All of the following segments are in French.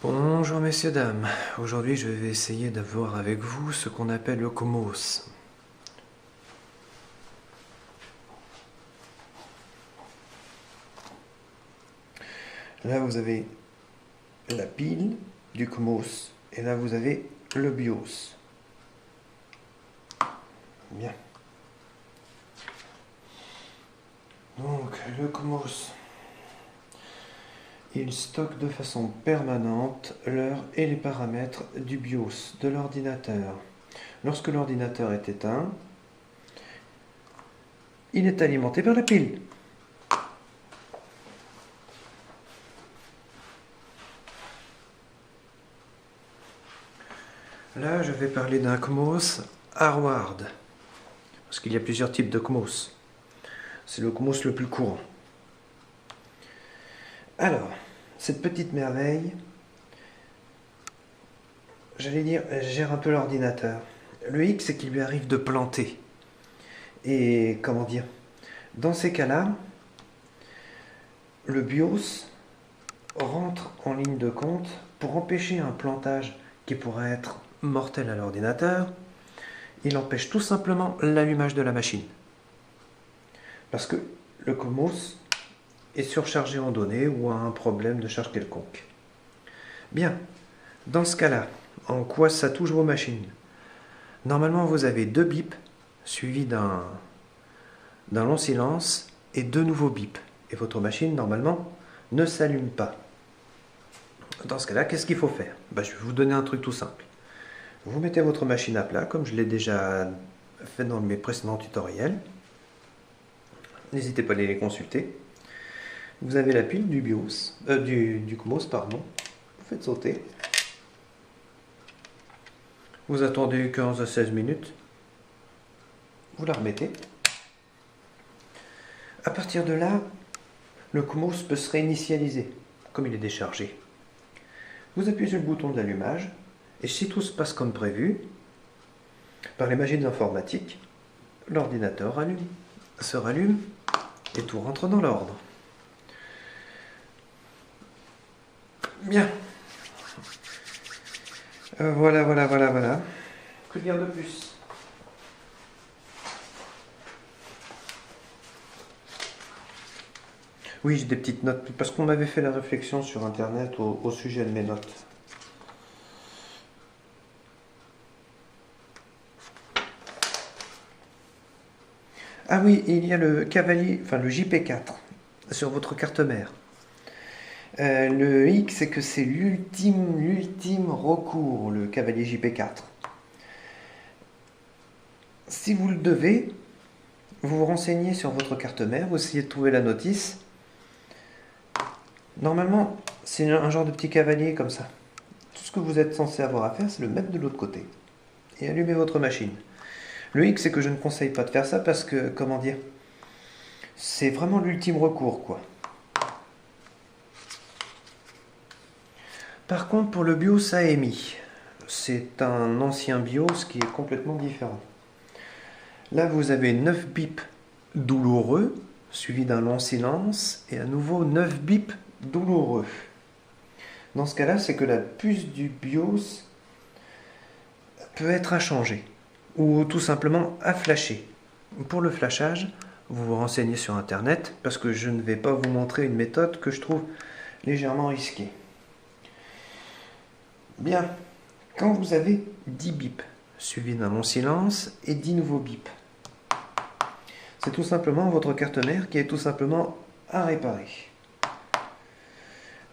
Bonjour messieurs, dames. Aujourd'hui je vais essayer d'avoir avec vous ce qu'on appelle le CMOS. Là vous avez la pile du CMOS et là vous avez le BIOS. Bien. Donc le CMOS, il stocke de façon permanente l'heure et les paramètres du BIOS de l'ordinateur. Lorsque l'ordinateur est éteint, il est alimenté par la pile. Là, je vais parler d'un CMOS hardware, parce qu'il y a plusieurs types de CMOS. C'est le CMOS le plus courant. Alors, cette petite merveille, j'allais dire, elle gère un peu l'ordinateur. Le hic, c'est qu'il lui arrive de planter. Et comment dire, dans ces cas-là, le BIOS rentre en ligne de compte pour empêcher un plantage qui pourrait être mortel à l'ordinateur. Il empêche tout simplement l'allumage de la machine. Parce que le CMOS est surchargé en données ou a un problème de charge quelconque. Bien, dans ce cas-là, en quoi ça touche vos machines? Normalement, vous avez 2 bips suivis d'un long silence et 2 nouveaux bips. Et votre machine, normalement, ne s'allume pas. Dans ce cas-là, qu'est-ce qu'il faut faire? Je vais vous donner un truc tout simple. Vous mettez votre machine à plat, comme je l'ai déjà fait dans mes précédents tutoriels. N'hésitez pas à aller les consulter. Vous avez la pile du BIOS, du CMOS, pardon. Vous faites sauter. Vous attendez 15 à 16 minutes. Vous la remettez. À partir de là, le CMOS peut se réinitialiser, comme il est déchargé. Vous appuyez sur le bouton d'allumage, et si tout se passe comme prévu, par les magies de l'informatique, l'ordinateur se rallume, et tout rentre dans l'ordre. Bien. Voilà. Que dire de plus? Oui, j'ai des petites notes, parce qu'on m'avait fait la réflexion sur Internet au sujet de mes notes. Ah oui, il y a le Cavalier, enfin le JP4 sur votre carte mère. Le hic, c'est que c'est l'ultime recours, le Cavalier JP4. Si vous le devez, vous vous renseignez sur votre carte mère, vous essayez de trouver la notice. Normalement, c'est un genre de petit cavalier comme ça. Tout ce que vous êtes censé avoir à faire, c'est le mettre de l'autre côté et allumer votre machine. Le hic, c'est que je ne conseille pas de faire ça parce que, comment dire, c'est vraiment l'ultime recours, quoi. Par contre, pour le BIOS AMI, c'est un ancien BIOS qui est complètement différent. Là, vous avez 9 bips douloureux, suivi d'un long silence, et à nouveau 9 bips douloureux. Dans ce cas-là, c'est que la puce du BIOS peut être à changer, ou tout simplement à flasher. Pour le flashage, vous vous renseignez sur Internet, parce que je ne vais pas vous montrer une méthode que je trouve légèrement risquée. Bien, quand vous avez 10 bips, suivi d'un long silence et 10 nouveaux bips, c'est tout simplement votre carte mère qui est tout simplement à réparer.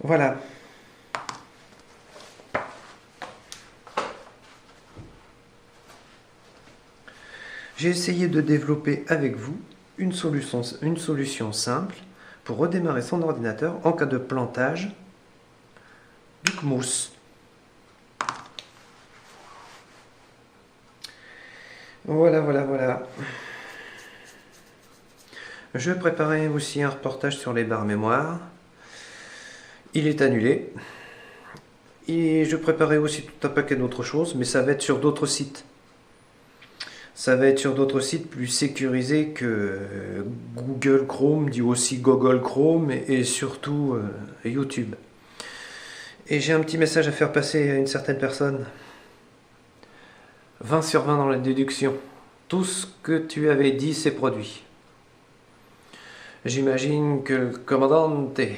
Voilà. J'ai essayé de développer avec vous une solution simple pour redémarrer son ordinateur en cas de plantage du CMOS. Voilà. Je préparais aussi un reportage sur les barres mémoire. Il est annulé. Et je préparais aussi tout un paquet d'autres choses, mais ça va être sur d'autres sites. Ça va être sur d'autres sites plus sécurisés que Google Chrome, dit aussi Google Chrome, et surtout YouTube. Et j'ai un petit message à faire passer à une certaine personne. 20 sur 20 dans la déduction. Tout ce que tu avais dit s'est produit. J'imagine que le commandant est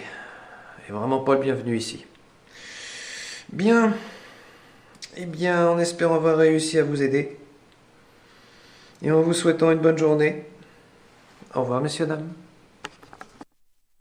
vraiment pas le bienvenu ici. Bien. Eh bien, en espérant avoir réussi à vous aider. Et en vous souhaitant une bonne journée. Au revoir, messieurs, dames.